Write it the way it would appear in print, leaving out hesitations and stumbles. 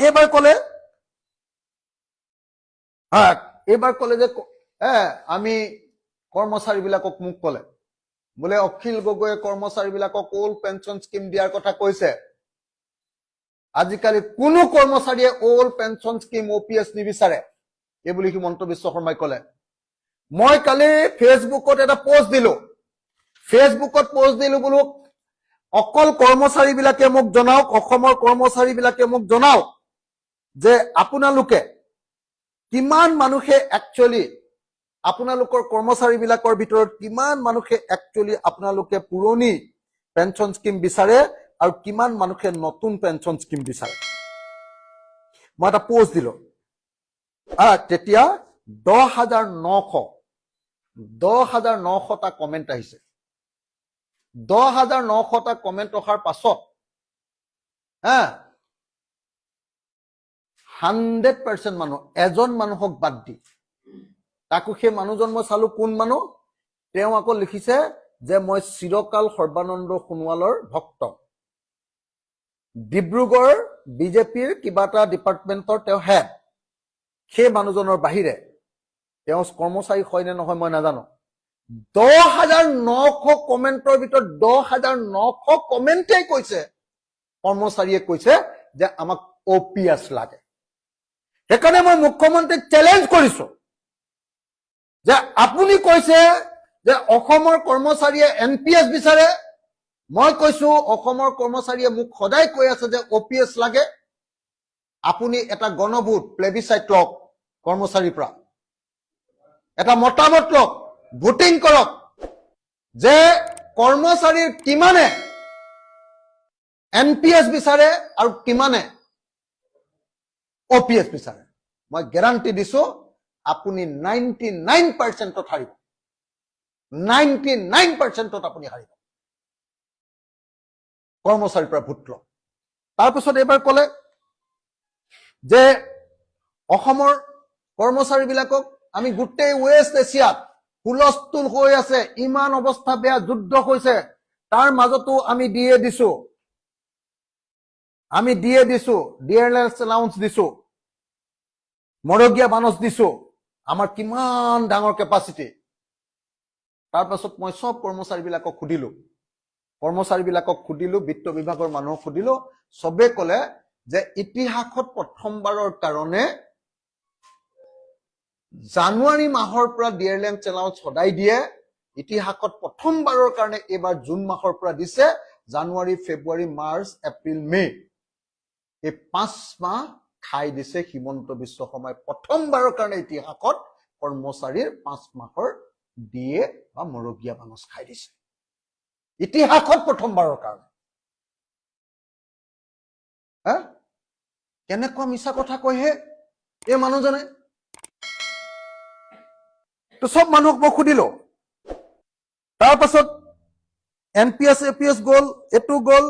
এইবাৰ ক'লে যে আমি কৰ্মচাৰীবিলাকক মোক ক'লে বোলে অখিল গগৈয়ে কৰ্মচাৰীবিলাকক ওল্ড পেঞ্চন স্কিম দিয়াৰ কথা কৈছে। আজিকালি কোনো কৰ্মচাৰীয়ে ওল্ড পেঞ্চন স্কিম OPS নিবিচাৰে এই বুলি হিমন্ত বিশ্ব শৰ্মাই ক'লে। মই কালি ফেচবুকত এটা পোষ্ট দিলো বোলো অকল কৰ্মচাৰীবিলাকে মোক জনাওক, অসমৰ কৰ্মচাৰীবিলাকে মোক জনাওক যে আপোনালোকে কিমান মানুহে একচুৱেলি আপোনালোকৰ কৰ্মচাৰীবিলাকৰ ভিতৰত কিমান মানুহে একচুৱেলি আপোনালোকে পুৰণি পেঞ্চন স্কিম বিচাৰে আৰু কিমান মানুহে নতুন পেঞ্চন স্কিম বিচাৰে। মই এটা পোষ্ট দিলো তেতিয়া 10,900টা কমেণ্ট আহিছে। 10,900টা কমেণ্ট অহাৰ পাছত 100% মানুহ, এজন মানুহক বাদ দি, তাকো সেই মানুহজন মই চালো কোন মানুহ, তেওঁ আকৌ লিখিছে যে মই চিৰকাল সৰ্বানন্দ সোণোৱালৰ ভক্ত, ডিব্ৰুগড় বিজেপিৰ কিবা এটা ডিপাৰ্টমেণ্টৰ তেওঁ হেড। সেই মানুহজনৰ বাহিৰে তেওঁ কৰ্মচাৰী হয় নে নহয় মই নাজানো। 10,900 কমেণ্টৰ ভিতৰত 10,900 কমেণ্টেই কৈছে, কৰ্মচাৰীয়ে কৈছে যে আমাক OPS লাগে। সেইকাৰণে মই মুখ্যমন্ত্ৰীক চেলেঞ্জ কৰিছো যে আপুনি কৈছে যে অসমৰ কৰ্মচাৰীয়ে NPS বিচাৰে, মই কৈছো অসমৰ কৰ্মচাৰীয়ে মোক সদায় কৈ আছে যে OPS লাগে। আপুনি এটা গণভোট প্লেবিচাইট লওক, কৰ্মচাৰীৰ পৰা এটা মতামত লওক, ভোটিং কৰক যে কৰ্মচাৰীৰ কিমানে NPS বিচাৰে আৰু কিমানে OPS বিচাৰে। মই গেৰাণ্টি দিছো আপুনি 99%ত হাৰিব, 99%ত আপুনি হাৰিব। কৰ্মচাৰীৰ পৰা ভোট লওক। তাৰপিছত এইবাৰ ক'লে যে অসমৰ কৰ্মচাৰীবিলাকক আমি গোটেই ৱেষ্ট এছিয়াত হুলস্থুল হৈ আছে, ইমান অৱস্থা বেয়া, যুদ্ধ হৈছে, তাৰ মাজতো আমি দিয়ে দিছো, ডিয়াৰনেছ এলাউন্স দিছো, মৰগীয়া বানচ দিছো, আমাৰ কিমান ডাঙৰ কেপাচিটি। তাৰপাছত মই সব কৰ্মচাৰীবিলাকক সুধিলো, বিত্ত বিভাগৰ মানুহক সুধিলো, সবে ক'লে যে ইতিহাসত প্ৰথমবাৰৰ কাৰণে জানুৱাৰী মাহৰ পৰা ডিয়াৰনেছ এলাউন্স সদায় দিয়ে, ইতিহাসত প্ৰথমবাৰৰ কাৰণে এইবাৰ জুন মাহৰ পৰা দিছে, জানুৱাৰী, ফেব্ৰুৱাৰী, মাৰ্চ, এপ্ৰিল, মে, এই 5 মাহ খাই দিছে হিমন্ত বিশ্ব শৰ্মাই। প্ৰথমবাৰৰ কাৰণে ইতিহাসত কৰ্মচাৰীৰ 5 মাহৰ দিয়ে বা মৰগীয়া বানচ খাই দিছে, ইতিহাসত প্ৰথমবাৰৰ কাৰণে। কেনেকুৱা মিছা কথা কয় হে এই মানুহজনে। তো সব মানুহক মই সুধিলো, তাৰ পাছত NPS APS গ'ল, এইটো গ'ল,